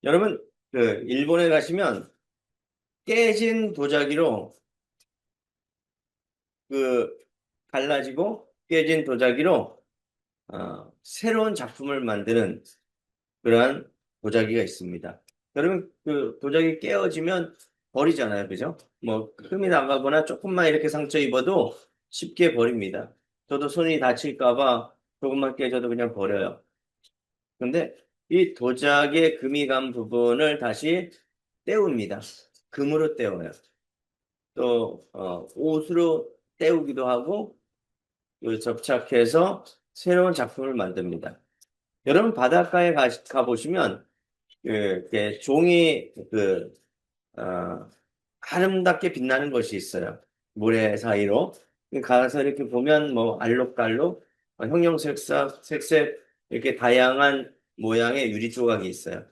여러분, 일본에 가시면 깨진 도자기로, 그, 갈라지고 깨진 도자기로, 새로운 작품을 만드는 그러한 도자기가 있습니다. 여러분, 도자기 깨어지면 버리잖아요. 그죠? 뭐, 흠이 나가거나 조금만 이렇게 상처 입어도 쉽게 버립니다. 저도 손이 다칠까봐 조금만 깨져도 그냥 버려요. 근데 이 도자기의 금이 간 부분을 다시 때웁니다. 금으로 때워요. 또 옷으로 때우기도 하고 접착해서 새로운 작품을 만듭니다. 여러분 바닷가에 가보시면 이렇게 종이 아름답게 빛나는 것이 있어요. 모래 사이로 가서 이렇게 보면 뭐 알록달록 형형색색 색색 이렇게 다양한 모양의 유리 조각이 있어요.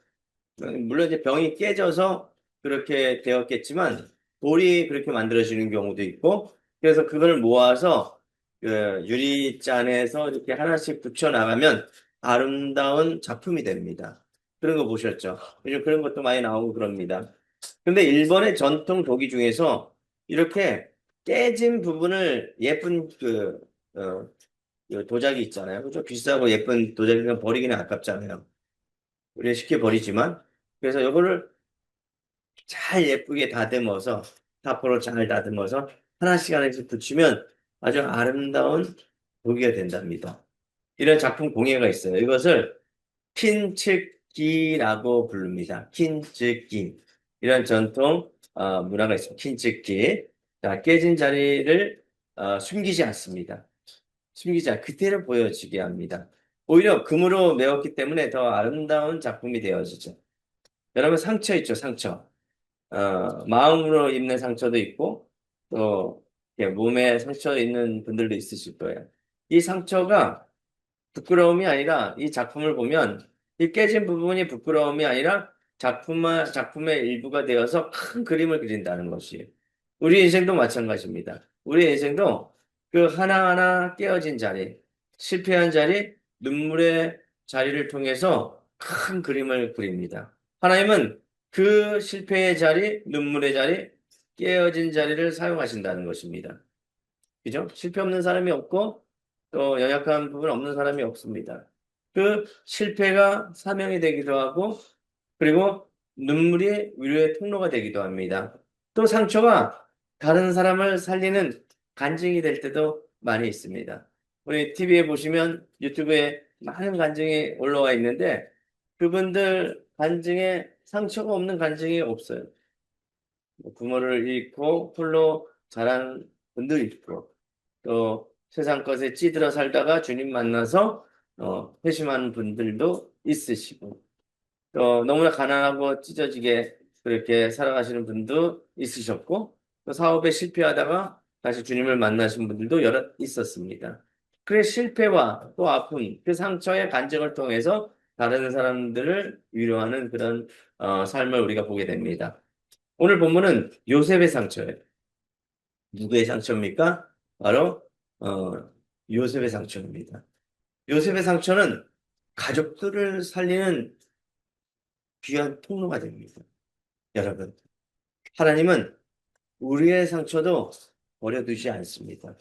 물론 이제 병이 깨져서 그렇게 되었겠지만 돌이 그렇게 만들어지는 경우도 있고 그래서 그걸 모아서 그 유리잔에서 이렇게 하나씩 붙여 나가면 아름다운 작품이 됩니다. 그런 거 보셨죠? 요즘 그런 것도 많이 나오고 그럽니다. 근데 일본의 전통 도기 중에서 이렇게 깨진 부분을 예쁜 그 도자기 있잖아요. 그죠? 비싸고 예쁜 도자기가 버리기는 아깝잖아요. 우리가 쉽게 버리지만 그래서 이거를 잘 예쁘게 다듬어서 타포로 잘 다듬어서 하나씩 하나씩 붙이면 아주 아름다운 도기가 된답니다. 이런 작품 공예가 있어요. 이것을 킨츠키라고 부릅니다. 킨츠키. 이런 전통 문화가 있습니다. 킨츠키. 자, 깨진 자리를 숨기지 않습니다. 숨기지 않, 그대로 보여지게 합니다. 오히려 금으로 메웠기 때문에 더 아름다운 작품이 되어지죠. 여러분 상처 있죠, 상처. 마음으로 입는 상처도 있고, 또, 이렇게 몸에 상처 있는 분들도 있으실 거예요. 이 상처가 부끄러움이 아니라 이 작품을 보면 이 깨진 부분이 부끄러움이 아니라 작품의 일부가 되어서 큰 그림을 그린다는 것이에요. 우리 인생도 마찬가지입니다. 우리 인생도 그 하나하나 깨어진 자리, 실패한 자리, 눈물의 자리를 통해서 큰 그림을 그립니다. 하나님은 그 실패의 자리, 눈물의 자리, 깨어진 자리를 사용하신다는 것입니다. 그죠? 실패 없는 사람이 없고 또 연약한 부분 없는 사람이 없습니다. 그 실패가 사명이 되기도 하고 그리고 눈물이 위로의 통로가 되기도 합니다. 또 상처가 다른 사람을 살리는 간증이 될 때도 많이 있습니다. 우리 TV에 보시면 유튜브에 많은 간증이 올라와 있는데 그분들 간증에 상처가 없는 간증이 없어요. 뭐 부모를 잃고 홀로 자란 분도 있고 또 세상 것에 찌들어 살다가 주님 만나서 회심하는 분들도 있으시고 또 너무나 가난하고 찢어지게 그렇게 살아가시는 분도 있으셨고 또 사업에 실패하다가 다시 주님을 만나신 분들도 여러 있었습니다. 그 실패와 또 아픔, 그 상처의 간증을 통해서 다른 사람들을 위로하는 그런 삶을 우리가 보게 됩니다. 오늘 본문은 요셉의 상처예요. 누구의 상처입니까? 바로 요셉의 상처입니다. 요셉의 상처는 가족들을 살리는 귀한 통로가 됩니다. 여러분, 하나님은 우리의 상처도 버려두지 않습니다.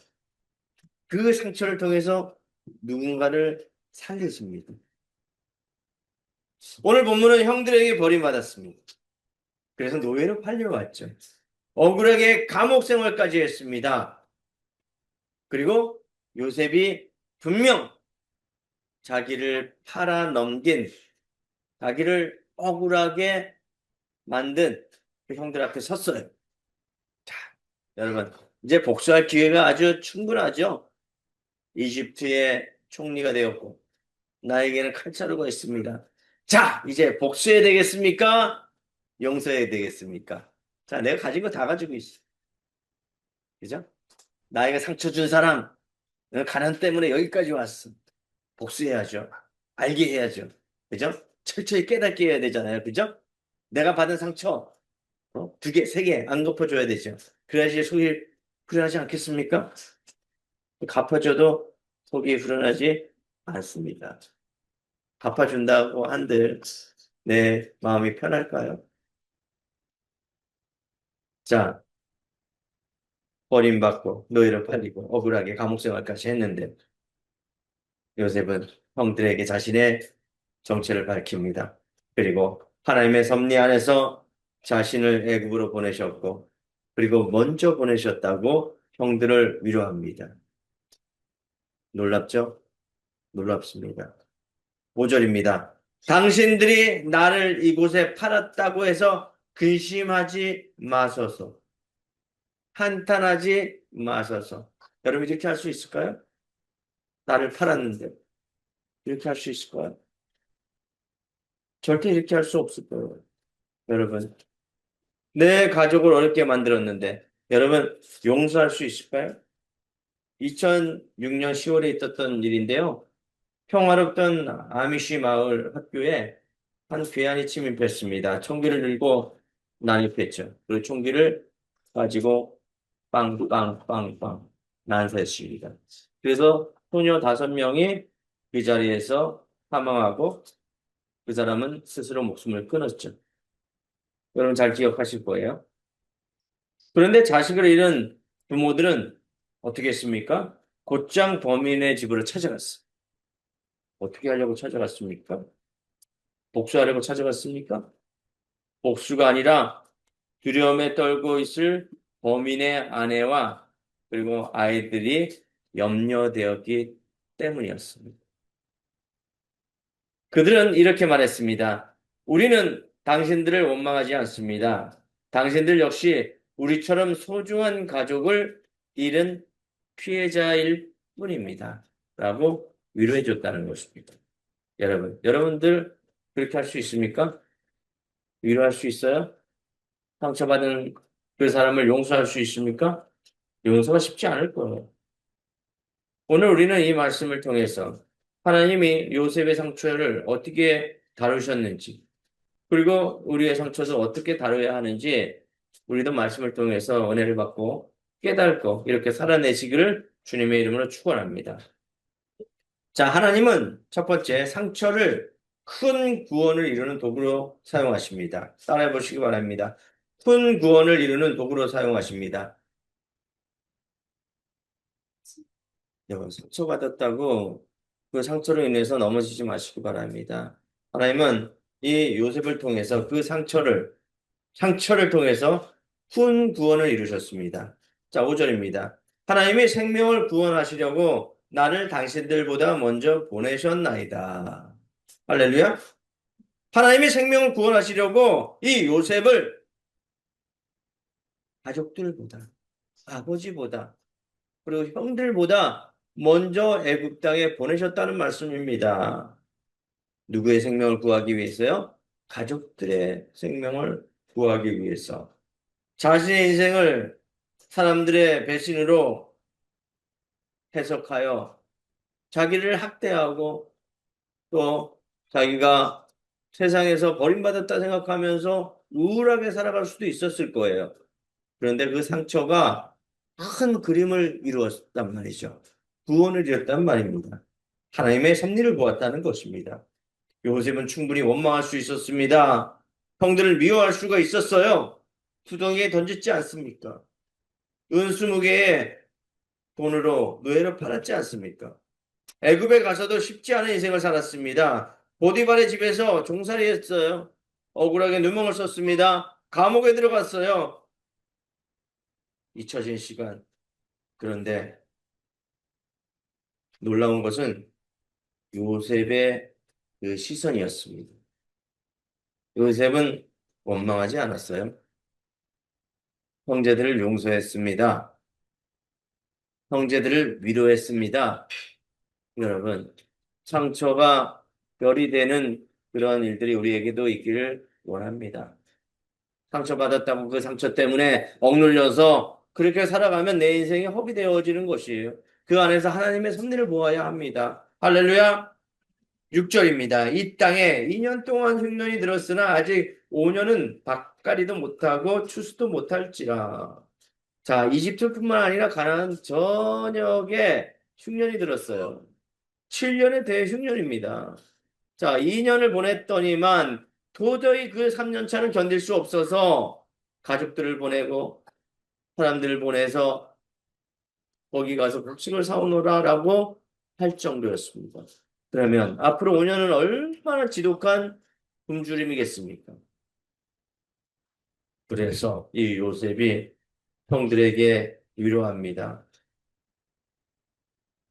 그 상처를 통해서 누군가를 살리십니다. 오늘 본문은 형들에게 버림받았습니다. 그래서 노예로 팔려왔죠. 억울하게 감옥 생활까지 했습니다. 그리고 요셉이 분명 자기를 팔아 넘긴, 자기를 억울하게 만든 그 형들 앞에 섰어요. 자, 여러분, 이제 복수할 기회가 아주 충분하죠. 이집트의 총리가 되었고, 나에게는 칼자루가 있습니다. 자, 이제 복수해야 되겠습니까? 용서해야 되겠습니까? 자, 내가 가진 거 다 가지고 있어. 그죠? 나에게 상처 준 사람, 가난 때문에 여기까지 왔어. 복수해야죠. 알게 해야죠. 그죠? 철저히 깨닫게 해야 되잖아요. 그죠? 내가 받은 상처, 두 개, 세 개 안 갚아줘야 되죠. 그래야지 속이 후련하지 않겠습니까? 갚아줘도 속이 후련하지 않습니다. 갚아준다고 한들 내 마음이 편할까요? 자, 버림받고 노예로 팔리고 억울하게 감옥 생활까지 했는데 요셉은 형들에게 자신의 정체를 밝힙니다. 그리고 하나님의 섭리 안에서 자신을 애굽으로 보내셨고 그리고 먼저 보내셨다고 형들을 위로합니다. 놀랍죠? 놀랍습니다. 5절입니다. 당신들이 나를 이곳에 팔았다고 해서 근심하지 마소서. 한탄하지 마소서. 여러분 이렇게 할 수 있을까요? 나를 팔았는데 이렇게 할 수 있을까요? 절대 이렇게 할 수 없을 거예요. 여러분 내 가족을 어렵게 만들었는데 여러분 용서할 수 있을까요? 2006년 10월에 있었던 일인데요. 평화롭던 아미시 마을 학교에 한 괴한이 침입했습니다. 총기를 들고 난입했죠. 그리고 총기를 가지고 빵빵빵빵 난사했습니다. 그래서 소녀 5명이 그 자리에서 사망하고 그 사람은 스스로 목숨을 끊었죠. 여러분 잘 기억하실 거예요. 그런데 자식을 잃은 부모들은 어떻게 했습니까? 곧장 범인의 집으로 찾아갔어요. 어떻게 하려고 찾아갔습니까? 복수하려고 찾아갔습니까? 복수가 아니라 두려움에 떨고 있을 범인의 아내와 그리고 아이들이 염려되었기 때문이었습니다. 그들은 이렇게 말했습니다. 우리는 당신들을 원망하지 않습니다. 당신들 역시 우리처럼 소중한 가족을 잃은 피해자일 뿐입니다. 라고 위로해 줬다는 것입니다. 여러분들 그렇게 할 수 있습니까? 위로할 수 있어요? 상처받은 그 사람을 용서할 수 있습니까? 용서가 쉽지 않을 거예요. 오늘 우리는 이 말씀을 통해서 하나님이 요셉의 상처를 어떻게 다루셨는지, 그리고 우리의 상처도 어떻게 다뤄야 하는지 우리도 말씀을 통해서 은혜를 받고 깨닫고 이렇게 살아내시기를 주님의 이름으로 축원합니다. 자, 하나님은 첫 번째 상처를 큰 구원을 이루는 도구로 사용하십니다. 따라해 보시기 바랍니다. 큰 구원을 이루는 도구로 사용하십니다. 여러분, 상처받았다고 그 상처로 인해서 넘어지지 마시기 바랍니다. 하나님은 이 요셉을 통해서 그 상처를 통해서 큰 구원을 이루셨습니다. 자, 5절입니다. 하나님이 생명을 구원하시려고 나를 당신들보다 먼저 보내셨나이다. 할렐루야. 하나님이 생명을 구원하시려고 이 요셉을 가족들보다, 아버지보다, 그리고 형들보다 먼저 애굽 땅에 보내셨다는 말씀입니다. 누구의 생명을 구하기 위해서요? 가족들의 생명을 구하기 위해서. 자신의 인생을 사람들의 배신으로 해석하여 자기를 학대하고 또 자기가 세상에서 버림받았다 생각하면서 우울하게 살아갈 수도 있었을 거예요. 그런데 그 상처가 큰 그림을 이루었단 말이죠. 구원을 이뤘단 말입니다. 하나님의 섭리를 보았다는 것입니다. 요셉은 충분히 원망할 수 있었습니다. 형들을 미워할 수가 있었어요. 투덩이에 던졌지 않습니까? 은수무개의 돈으로 노예를 팔았지 않습니까? 애굽에 가서도 쉽지 않은 인생을 살았습니다. 보디발의 집에서 종살이 했어요. 억울하게 누명을 썼습니다. 감옥에 들어갔어요. 잊혀진 시간. 그런데 놀라운 것은 요셉의 그 시선이었습니다. 요셉은 원망하지 않았어요. 형제들을 용서했습니다. 형제들을 위로했습니다. 여러분, 상처가 별이 되는 그런 일들이 우리에게도 있기를 원합니다. 상처받았다고 그 상처 때문에 억눌려서 그렇게 살아가면 내 인생이 허비되어지는 것이에요. 그 안에서 하나님의 섭리를 보아야 합니다. 할렐루야! 6절입니다. 이 땅에 2년 동안 흉년이 들었으나 아직 5년은 밭가리도 못하고 추수도 못할지라. 자, 이집트뿐만 아니라 가나안 전역에 흉년이 들었어요. 7년의 대흉년입니다. 자, 2년을 보냈더니만 도저히 그 3년 차는 견딜 수 없어서 가족들을 보내고 사람들을 보내서 거기 가서 곡식을 사오노라라고 할 정도였습니다. 그러면 앞으로 5년은 얼마나 지독한 굶주림이겠습니까? 그래서 이 요셉이 형들에게 위로합니다.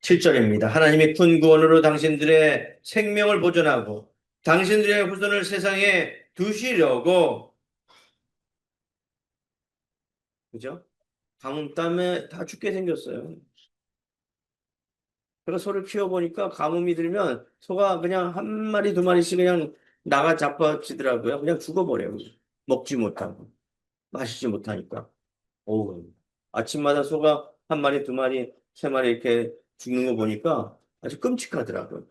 7절입니다. 하나님이 큰 구원으로 당신들의 생명을 보존하고 당신들의 후손을 세상에 두시려고, 그죠? 가뭄 때문에 다 죽게 생겼어요. 그래서 소를 키워보니까 가뭄이 들면 소가 그냥 한 마리 두 마리씩 그냥 나가 자빠지더라고요. 그냥 죽어버려요. 먹지 못하고 마시지 못하니까. 오, 아침마다 소가 한 마리 두 마리 세 마리 이렇게 죽는 거 보니까 아주 끔찍하더라고요.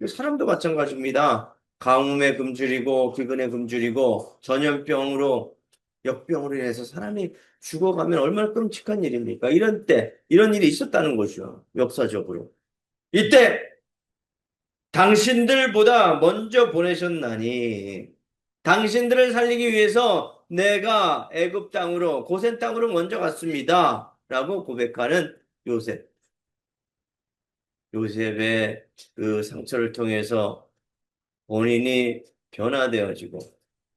사람도 마찬가지입니다. 가뭄에 굶주리고 기근에 굶주리고 전염병으로 역병으로 인해서 사람이 죽어가면 얼마나 끔찍한 일입니까? 이런 때 이런 일이 있었다는 거죠. 역사적으로. 이때 당신들보다 먼저 보내셨나니 당신들을 살리기 위해서 내가 애굽 땅으로 고센 땅으로 먼저 갔습니다. 라고 고백하는 요셉. 요셉의 그 상처를 통해서 본인이 변화되어지고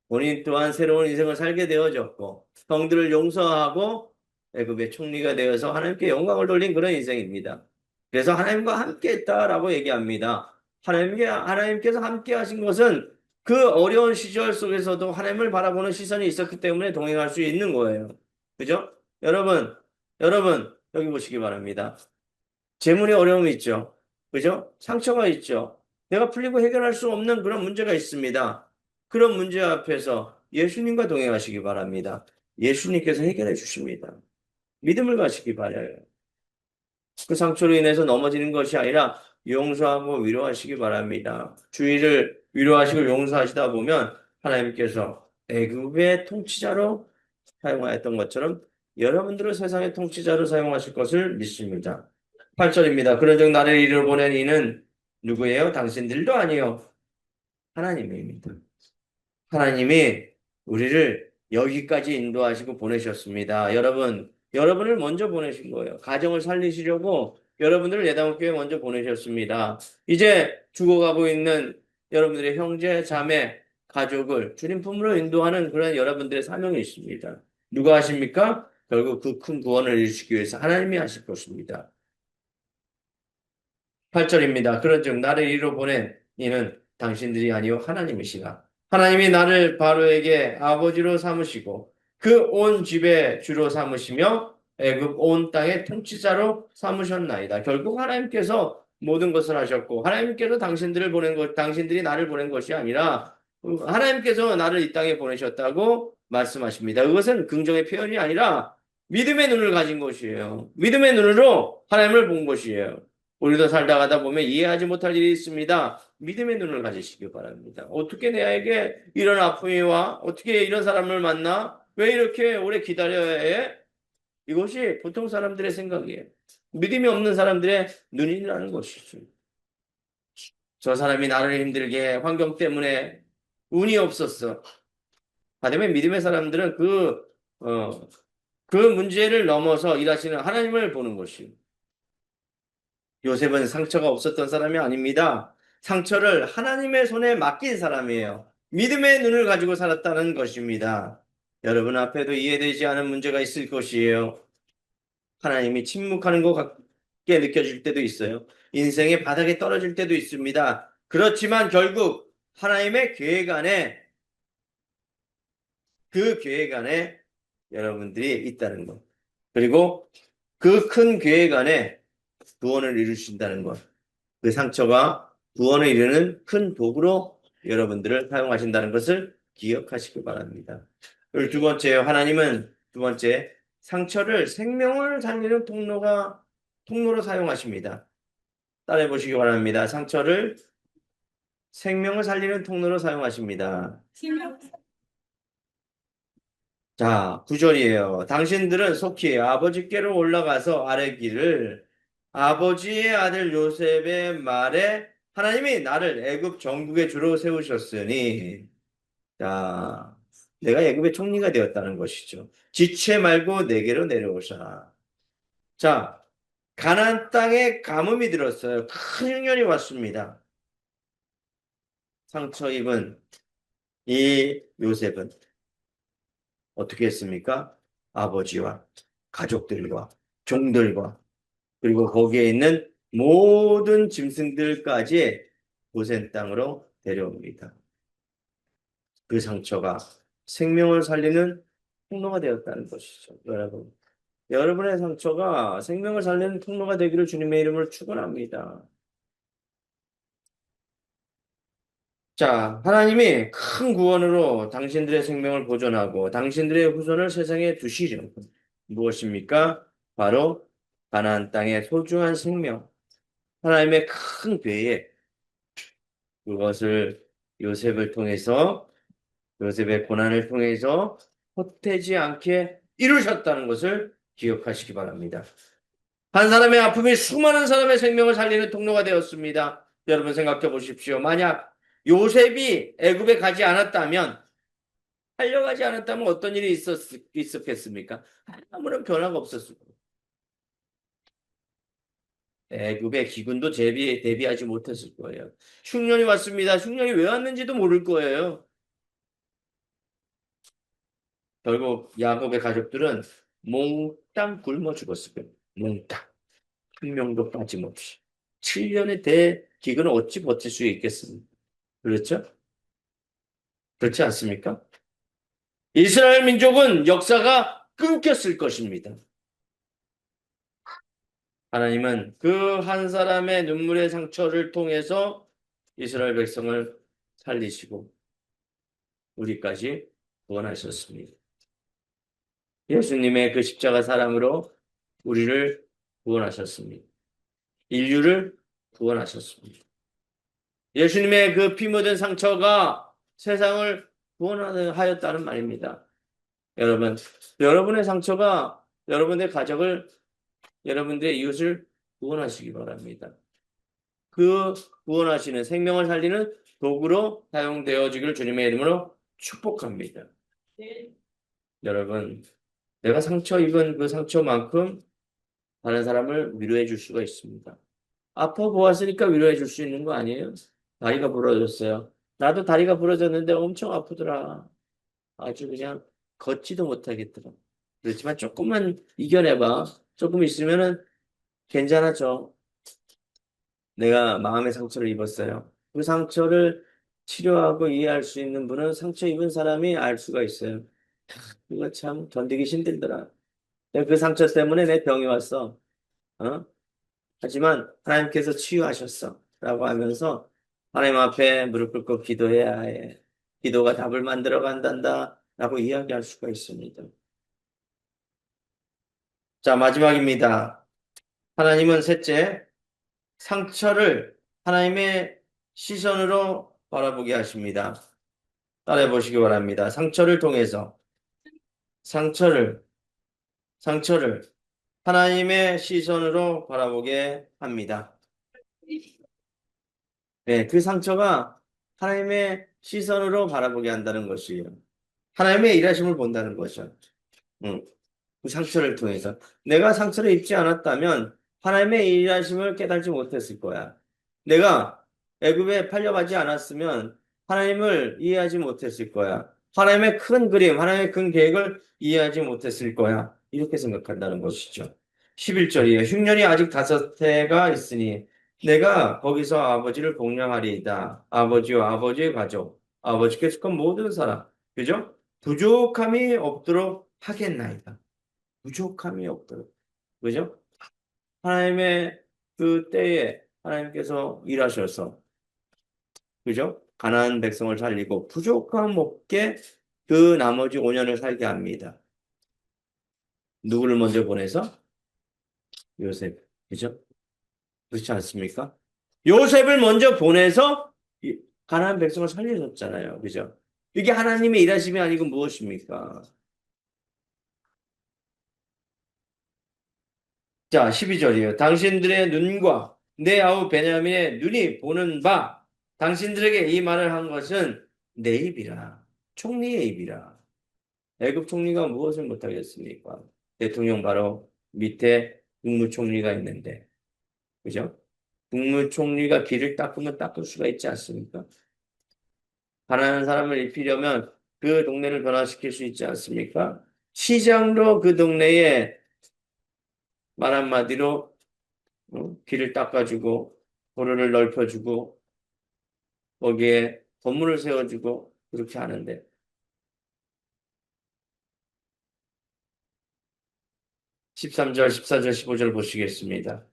본인 또한 새로운 인생을 살게 되어졌고 형들을 용서하고 애굽의 총리가 되어서 하나님께 영광을 돌린 그런 인생입니다. 그래서 하나님과 함께 했다라고 얘기합니다. 하나님께서 함께 하신 것은 그 어려운 시절 속에서도 하나님을 바라보는 시선이 있었기 때문에 동행할 수 있는 거예요. 그죠? 여러분, 여기 보시기 바랍니다. 재물에 어려움이 있죠. 그죠? 상처가 있죠. 내가 풀리고 해결할 수 없는 그런 문제가 있습니다. 그런 문제 앞에서 예수님과 동행하시기 바랍니다. 예수님께서 해결해 주십니다. 믿음을 가시기 바라요. 그 상처로 인해서 넘어지는 것이 아니라 용서하고 위로하시기 바랍니다. 주의를 위로하시고 용서하시다 보면 하나님께서 애굽의 통치자로 사용하였던 것처럼 여러분들을 세상의 통치자로 사용하실 것을 믿습니다. 8절입니다. 그런즉 나를 이리로 보낸 이는 누구예요? 당신들도 아니요. 하나님입니다. 하나님이 우리를 여기까지 인도하시고 보내셨습니다. 여러분을 먼저 보내신 거예요. 가정을 살리시려고 여러분들을 예당교회에 먼저 보내셨습니다. 이제 죽어가고 있는 여러분들의 형제, 자매, 가족을 주님 품으로 인도하는 그런 여러분들의 사명이 있습니다. 누가 하십니까? 결국 그 큰 구원을 이루시기 위해서 하나님이 하실 것입니다. 8절입니다. 그런즉 나를 이리로 보낸 이는 당신들이 아니요 하나님이시라. 하나님이 나를 바로에게 아버지로 삼으시고 그 온 집의 주로 삼으시며 애굽 온 땅의 통치자로 삼으셨나이다. 결국 하나님께서 모든 것을 하셨고 하나님께서 당신들이 나를 보낸 것이 아니라 하나님께서 나를 이 땅에 보내셨다고 말씀하십니다. 그것은 긍정의 표현이 아니라 믿음의 눈을 가진 것이에요. 믿음의 눈으로 하나님을 본 것이에요. 우리도 살다 가다 보면 이해하지 못할 일이 있습니다. 믿음의 눈을 가지시기 바랍니다. 어떻게 내게 이런 아픔이 와? 어떻게 이런 사람을 만나? 왜 이렇게 오래 기다려야 해? 이것이 보통 사람들의 생각이에요. 믿음이 없는 사람들의 눈이라는 것이죠. 저 사람이 나를 힘들게 해. 환경 때문에 운이 없었어. 반면에 믿음의 사람들은 그 문제를 넘어서 일하시는 하나님을 보는 것이에요. 요셉은 상처가 없었던 사람이 아닙니다. 상처를 하나님의 손에 맡긴 사람이에요. 믿음의 눈을 가지고 살았다는 것입니다. 여러분 앞에도 이해되지 않은 문제가 있을 것이에요. 하나님이 침묵하는 것 같게 느껴질 때도 있어요. 인생의 바닥에 떨어질 때도 있습니다. 그렇지만 결국 하나님의 계획 안에 그 계획 안에 여러분들이 있다는 것. 그리고 그 큰 계획 안에 구원을 이루신다는 것. 그 상처가 구원을 이루는 큰 도구로 여러분들을 사용하신다는 것을 기억하시기 바랍니다. 그리고 두 번째요. 하나님은 두 번째 상처를 생명을 살리는 통로로 사용하십니다. 따라해 보시기 바랍니다. 상처를 생명을 살리는 통로로 사용하십니다. 자, 9절이에요. 당신들은 속히 아버지께로 올라가서 아뢰기를 아버지의 아들 요셉의 말에 하나님이 나를 애굽 정국의 주로 세우셨으니 자, 내가 애굽의 총리가 되었다는 것이죠. 지체 말고 내게로 내려오셔라. 자, 가나안 땅에 가뭄이 들었어요. 큰 흉년이 왔습니다. 상처 입은 이 요셉은 어떻게 했습니까? 아버지와 가족들과 종들과 그리고 거기에 있는 모든 짐승들까지 고센 땅으로 데려옵니다. 그 상처가 생명을 살리는 통로가 되었다는 것이죠. 여러분. 여러분의 상처가 생명을 살리는 통로가 되기를 주님의 이름으로 축원합니다. 자, 하나님이 큰 구원으로 당신들의 생명을 보존하고 당신들의 후손을 세상에 두시려. 무엇입니까? 바로 가나안 땅의 소중한 생명, 하나님의 큰 괴에 그것을 요셉을 통해서 요셉의 고난을 통해서 헛되지 않게 이루셨다는 것을 기억하시기 바랍니다. 한 사람의 아픔이 수많은 사람의 생명을 살리는 통로가 되었습니다. 여러분 생각해 보십시오. 만약 요셉이 애굽에 가지 않았다면, 팔려가지 않았다면 어떤 일이 있었겠습니까? 아무런 변화가 없었을 거예요. 애굽의 기근도 대비하지 못했을 거예요. 흉년이 왔습니다. 흉년이 왜 왔는지도 모를 거예요. 결국 야곱의 가족들은 몽땅 굶어 죽었을 거예요. 몽땅. 한 명도 빠짐없이. 7년의 대기근을 어찌 버틸 수 있겠습니까? 그렇죠? 그렇지 않습니까? 이스라엘 민족은 역사가 끊겼을 것입니다. 하나님은 그 한 사람의 눈물의 상처를 통해서 이스라엘 백성을 살리시고 우리까지 구원하셨습니다. 예수님의 그 십자가 사랑으로 우리를 구원하셨습니다. 인류를 구원하셨습니다. 예수님의 그 피 묻은 상처가 세상을 구원하였다는 말입니다. 여러분, 여러분의 상처가 여러분의 가족을, 여러분들의 이웃을 구원하시기 바랍니다. 그 구원하시는 생명을 살리는 도구로 사용되어지기를 주님의 이름으로 축복합니다. 여러분, 내가 상처 입은 그 상처만큼 다른 사람을 위로해 줄 수가 있습니다. 아파 보았으니까 위로해 줄 수 있는 거 아니에요? 다리가 부러졌어요. 나도 다리가 부러졌는데 엄청 아프더라. 아주 그냥 걷지도 못하겠더라. 그렇지만 조금만 이겨내봐. 조금 있으면은 괜찮아져. 내가 마음의 상처를 입었어요. 그 상처를 치료하고 이해할 수 있는 분은 상처 입은 사람이 알 수가 있어요. 이거 참 견디기 힘들더라. 내가 그 상처 때문에 내 병이 왔어. 어? 하지만 하나님께서 치유하셨어. 라고 하면서 하나님 앞에 무릎 꿇고 기도해야 해. 기도가 답을 만들어 간단다. 라고 이야기할 수가 있습니다. 자, 마지막입니다. 하나님은 셋째, 상처를 하나님의 시선으로 바라보게 하십니다. 따라해 보시기 바랍니다. 상처를 통해서 상처를, 상처를 하나님의 시선으로 바라보게 합니다. 네, 그 상처가 하나님의 시선으로 바라보게 한다는 것이에요. 하나님의 일하심을 본다는 거죠. 응. 그 상처를 통해서. 내가 상처를 입지 않았다면 하나님의 일하심을 깨달지 못했을 거야. 내가 애굽에 팔려가지 않았으면 하나님을 이해하지 못했을 거야. 하나님의 큰 그림, 하나님의 큰 계획을 이해하지 못했을 거야. 이렇게 생각한다는 것이죠. 11절이에요. 흉년이 아직 5해가 있으니 내가 거기서 아버지를 복령하리이다. 아버지와 아버지의 가족, 아버지께 속한 모든 사람. 그죠? 부족함이 없도록 하겠나이다. 부족함이 없도록. 그죠? 하나님의 그 때에 하나님께서 일하셔서, 그죠? 가난한 백성을 살리고 부족함 없게 그 나머지 5년을 살게 합니다. 누구를 먼저 보내서? 요셉. 그죠? 그렇지 않습니까? 요셉을 먼저 보내서 가난한 백성을 살려줬잖아요. 그죠? 이게 하나님의 일하심이 아니고 무엇입니까? 자, 12절이에요. 당신들의 눈과 내 아우 베냐민의 눈이 보는 바 당신들에게 이 말을 한 것은 내 입이라. 총리의 입이라. 애굽 총리가 무엇을 못하겠습니까? 대통령 바로 밑에 국무총리가 있는데, 그죠? 국무총리가 길을 닦으면 닦을 수가 있지 않습니까? 가난한 사람을 입히려면 그 동네를 변화시킬 수 있지 않습니까? 시장도 그 동네에 말 한마디로 길을 닦아주고 도로를 넓혀주고 거기에 건물을 세워주고 그렇게 하는데 13절, 14절, 15절 보시겠습니다.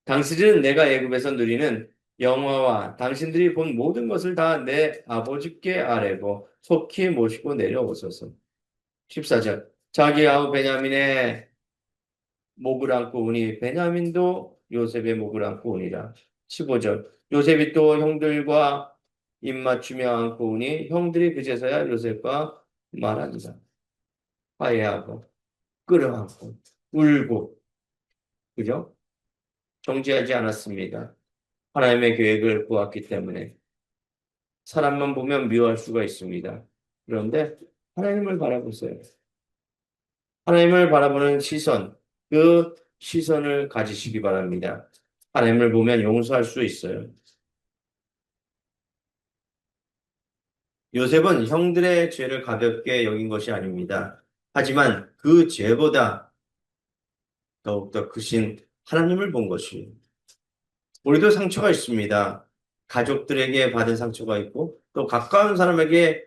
당신은 내가 애굽에서 누리는 영화와 당신들이 본 모든 것을 다 내 아버지께 아뢰고 속히 모시고 내려오소서. 14절. 자기 아우 베냐민의 목을 안고 오니 베냐민도 요셉의 목을 안고 오니라. 15절. 요셉이 또 형들과 입맞추며 안고 오니 형들이 그제서야 요셉과 말한다. 화해하고 끌어안고 울고 그죠? 정지하지 않았습니다. 하나님의 계획을 보았기 때문에 사람만 보면 미워할 수가 있습니다. 그런데 하나님을 바라보세요. 하나님을 바라보는 시선, 그 시선을 가지시기 바랍니다. 하나님을 보면 용서할 수 있어요. 요셉은 형들의 죄를 가볍게 여긴 것이 아닙니다. 하지만 그 죄보다 더욱더 크신 하나님을 본 것이에요. 우리도 상처가 있습니다. 가족들에게 받은 상처가 있고, 또 가까운 사람에게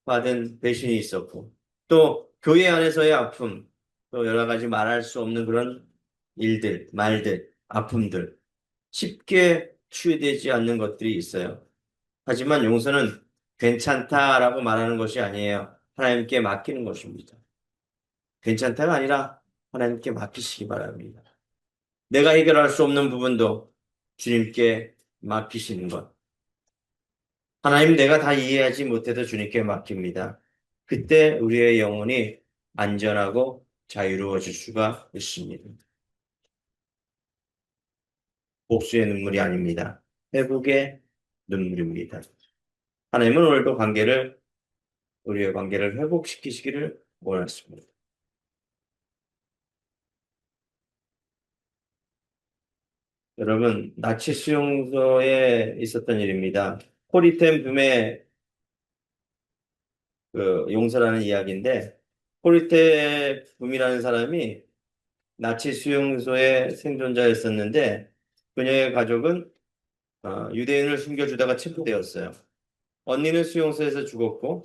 받은 배신이 있었고, 또 교회 안에서의 아픔, 또 여러 가지 말할 수 없는 그런 일들, 말들, 아픔들, 쉽게 치유되지 않는 것들이 있어요. 하지만 용서는 괜찮다라고 말하는 것이 아니에요. 하나님께 맡기는 것입니다. 괜찮다가 아니라 하나님께 맡기시기 바랍니다. 내가 해결할 수 없는 부분도 주님께 맡기시는 것. 하나님 내가 다 이해하지 못해도 주님께 맡깁니다. 그때 우리의 영혼이 안전하고 자유로워질 수가 있습니다. 복수의 눈물이 아닙니다. 회복의 눈물입니다. 하나님은 오늘도 우리의 관계를 회복시키시기를 원하십니다. 여러분, 나치 수용소에 있었던 일입니다. 코리템 붐의 그 용서라는 이야기인데, 코리테 붐이라는 사람이 나치 수용소의 생존자였었는데, 그녀의 가족은 유대인을 숨겨주다가 체포되었어요. 언니는 수용소에서 죽었고,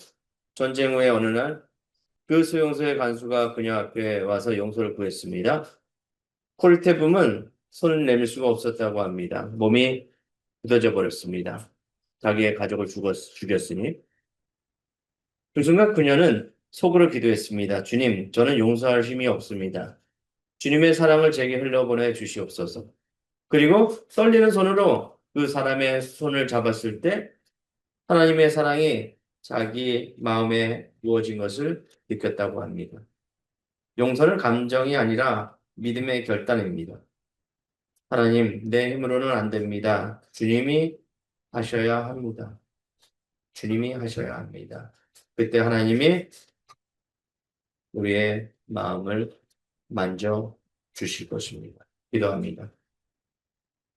전쟁 후에 어느 날 그 수용소의 간수가 그녀 앞에 와서 용서를 구했습니다. 코리테 붐은 손을 내밀 수가 없었다고 합니다. 몸이 굳어져 버렸습니다. 자기의 가족을 죽였으니. 그 순간 그녀는 속으로 기도했습니다. 주님, 저는 용서할 힘이 없습니다. 주님의 사랑을 제게 흘려보내 주시옵소서. 그리고 떨리는 손으로 그 사람의 손을 잡았을 때 하나님의 사랑이 자기 마음에 부어진 것을 느꼈다고 합니다. 용서는 감정이 아니라 믿음의 결단입니다. 하나님, 내 힘으로는 안 됩니다. 주님이 하셔야 합니다. 주님이 하셔야 합니다. 그때 하나님이 우리의 마음을 만져 주실 것입니다. 기도합니다.